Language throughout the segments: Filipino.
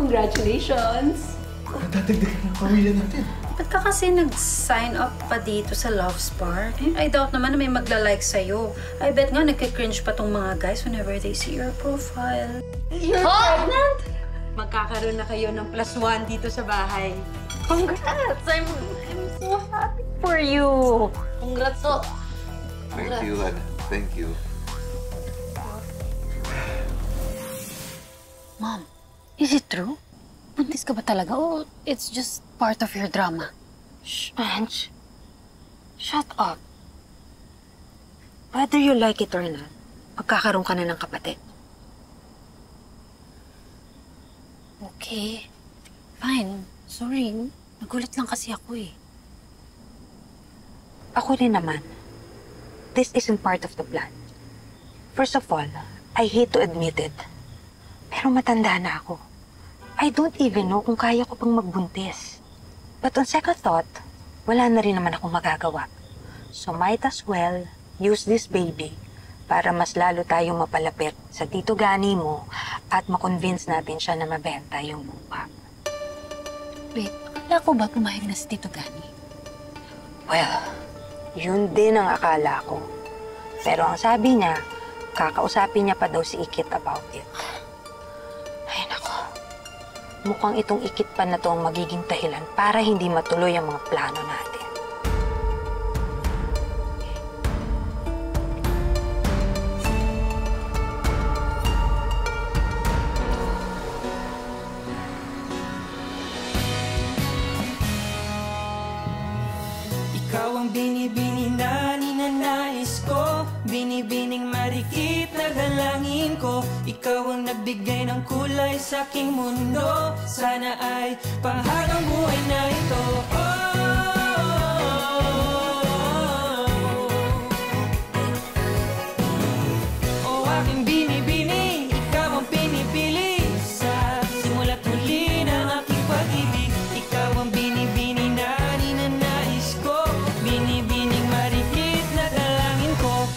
Congratulations! Nadadagdagan ang pamilya natin. Ba't ka kasi nag-sign up pa dito sa Love Spark? I doubt naman na may magla-like sa'yo. I bet nga nagka-cringe pa tong mga guys whenever they see your profile. You're pregnant? Magkakaroon na kayo ng +1 dito sa bahay. Congrats! I'm so happy for you. Congrats, oh. Thank you, Ana. Thank you. Mom, is it true? Buntis ka ba talaga? O it's just part of your drama? Shh, Ange. Shut up. Whether you like it or not, magkakaroon ka na ng kapatid. Okay. Fine. Sorry. Nagulat lang kasi ako eh. Ako rin naman. This isn't part of the plan. First of all, I hate to admit it. Pero matanda na ako. I don't even know kung kaya ko pang magbuntis. But on second thought, wala na rin naman akong magagawa. So might as well use this baby para mas lalo tayong mapalapit sa Tito Gani mo at makonvince natin siya na mabenta yung lupa. Wait, akala ko ba pumayag na si Tito Gani? Well, yun din ang akala ko. Pero ang sabi niya, kakausapin niya pa daw si Ikit about it. Ay nako, mukhang itong Ikit pa na to ang magiging dahilan para hindi matuloy ang mga plano natin. Ikaw ang binibini na ninanais ko, binibining marikit na dalangin ko. Ikaw ang nagbigay ng kulay sa aking mundo. Sana ay panghabang buhay na ito. Oh, aking binibini, ikaw ang pinipili. Sa simula't huli ng aking pag-ibig, ikaw ang binibini na ninanais ko, binibining marikit na dalangin ko.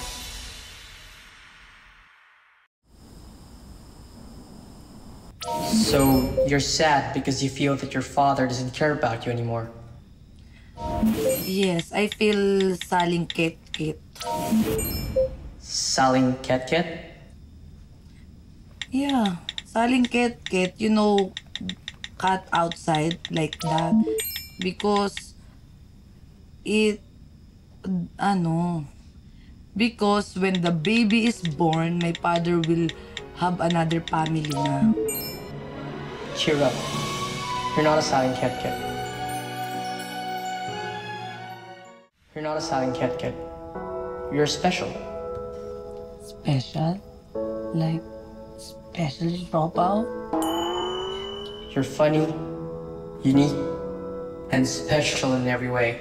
So, you're sad because you feel that your father doesn't care about you anymore. Yes, I feel saling kit-kit. Saling ket-ket? Yeah, saling kit-kit, you know, cut outside like that. Because because when the baby is born, my father will have another family na. Cheer up. You're not a saling ket-ket. You're not a saling ket-ket. You're special. Special? Like, special dropout? You're funny, unique, and special in every way.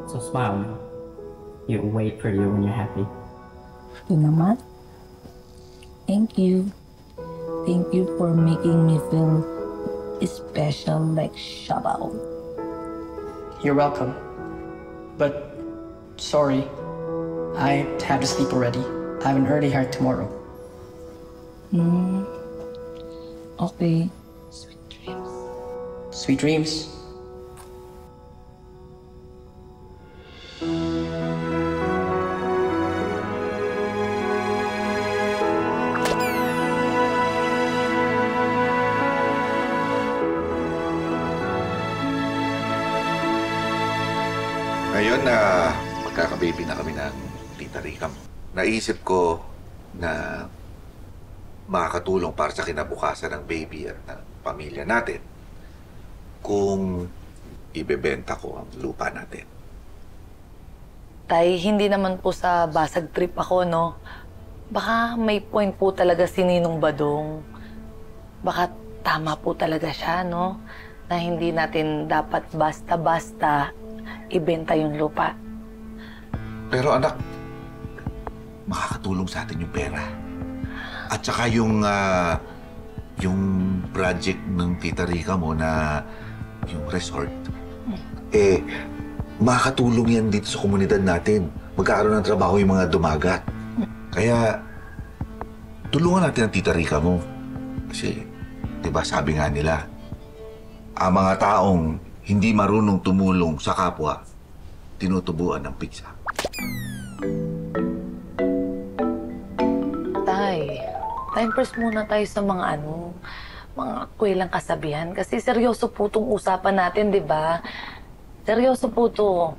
So smile now. You'll wait for you when you're happy. Ito naman. Thank you. Thank you for making me feel special like Shabaw. You're welcome. But, sorry, I have to sleep already. I have an early heart tomorrow. Okay. Sweet dreams. Sweet dreams. Ngayon na magkaka-baby na kami ng Tita Rica mo, naisip ko na makakatulong para sa kinabukasan ng baby at ng pamilya natin kung ibebenta ko ang lupa natin. Tay, hindi naman po sa basag trip ako, no? Baka may point po talaga si Ninong Badong. Baka tama po talaga siya, no? Na hindi natin dapat basta-basta ibenta yung lupa. Pero anak, makakatulong sa atin yung pera. At saka yung project ng Tita Rica mo na yung resort. Makakatulong yan dito sa komunidad natin. Magkakaroon ng trabaho yung mga dumagat. Kaya, tulungan natin ang Tita Rica mo. Kasi Diba sabi nga nila, ang mga taong hindi marunong tumulong sa kapwa, tinutubuan ng piksa. Tay, time first muna tayo sa mga mga kwelang kasabihan. Kasi seryoso po itong usapan natin, di ba? Seryoso po to.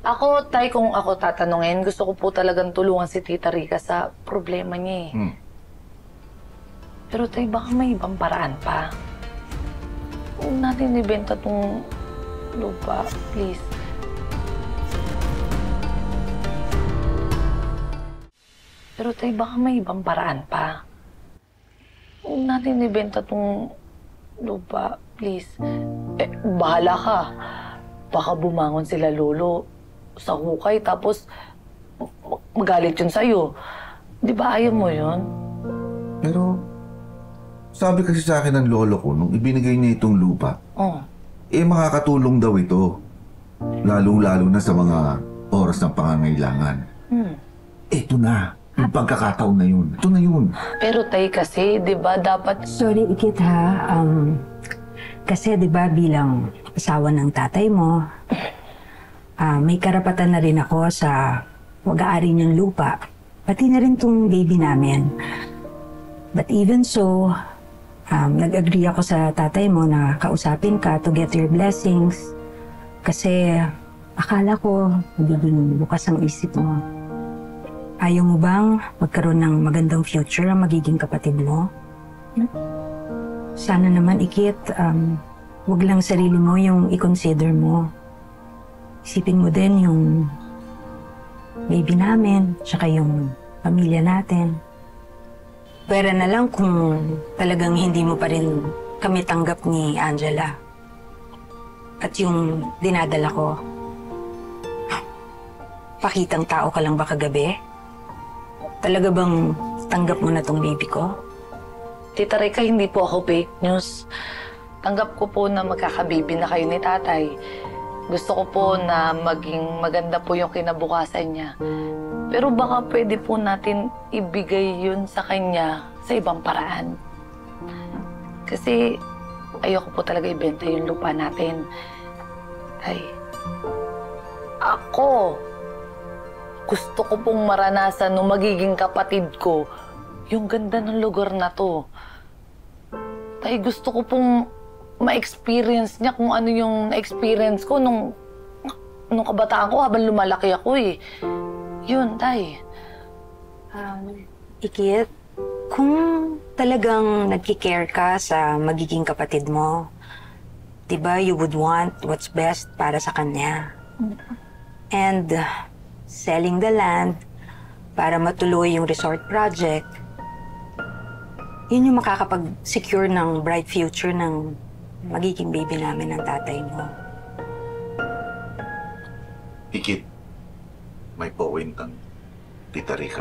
Ako, Tay, kung ako tatanungin, gusto ko po talagang tulungan si Tita Rica sa problema niya eh. Pero Tay, baka may ibang paraan pa. Huwag natin ibenta tong lupa, please. Pero Tay, baka may ibang paraan pa. Huwag natin ibenta tong lupa, please. Eh, bahala ka. Baka bumangon sila lolo sa hukay, tapos magalit yun sa'yo. Di ba ayaw mo yun? Pero, sabi kasi sa akin ng lolo ko, nung ibinigay niya itong lupa, makakatulong daw ito. Lalong-lalo na sa mga oras ng pangangailangan. Ito na. Yung pagkakataon na yun. Ito na yun. Pero Tay kasi, di ba dapat... Sorry, Ikit ha. Kasi di ba bilang asawa ng tatay mo, may karapatan na rin ako sa pag-aari ng lupa. Pati na rin tong baby namin. But even so, nag-agree ako sa tatay mo na kausapin ka to get your blessings. Kasi akala ko magiging bukas ang isip mo. Ayaw mo bang magkaroon ng magandang future ang magiging kapatid mo? Sana naman, Ikit, wag lang sarili mo yung i-consider mo. Isipin mo din yung baby namin, tsaka yung pamilya natin. Pwera na lang kung talagang hindi mo pa rin kami tanggap ni Angela. At yung dinadala ko, pakitang tao ka lang ba kagabi? Talaga bang tanggap mo na tong baby ko? Tita Rica, hindi po ako fake news. Tanggap ko po na magkakababy na kayo ni tatay. Gusto ko po na maging maganda po yung kinabukasan niya. Pero baka pwede po natin ibigay yun sa kanya sa ibang paraan. Kasi ayoko po talaga ibenta yung lupa natin. Tay, ako, gusto ko pong maranasan nung magiging kapatid ko yung ganda ng lugar na to. Tay, gusto ko pong ma-experience niya kung ano yung na-experience ko nung kabataan ko habang lumalaki ako eh. Yun, Tay. Ikit, kung talagang nagkikare ka sa magiging kapatid mo, diba you would want what's best para sa kanya. And selling the land para matuloy yung resort project, yun yung makakapag-secure ng bright future ng magiging baby namin ng tatay mo. Ikit, may point ang Tita Rica.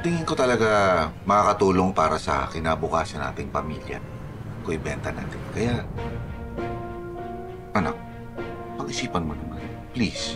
Tingin ko talaga makakatulong para sa kinabukasan nating pamilya kung ibenta natin. Kaya, anak, pag-isipan mo naman. Please.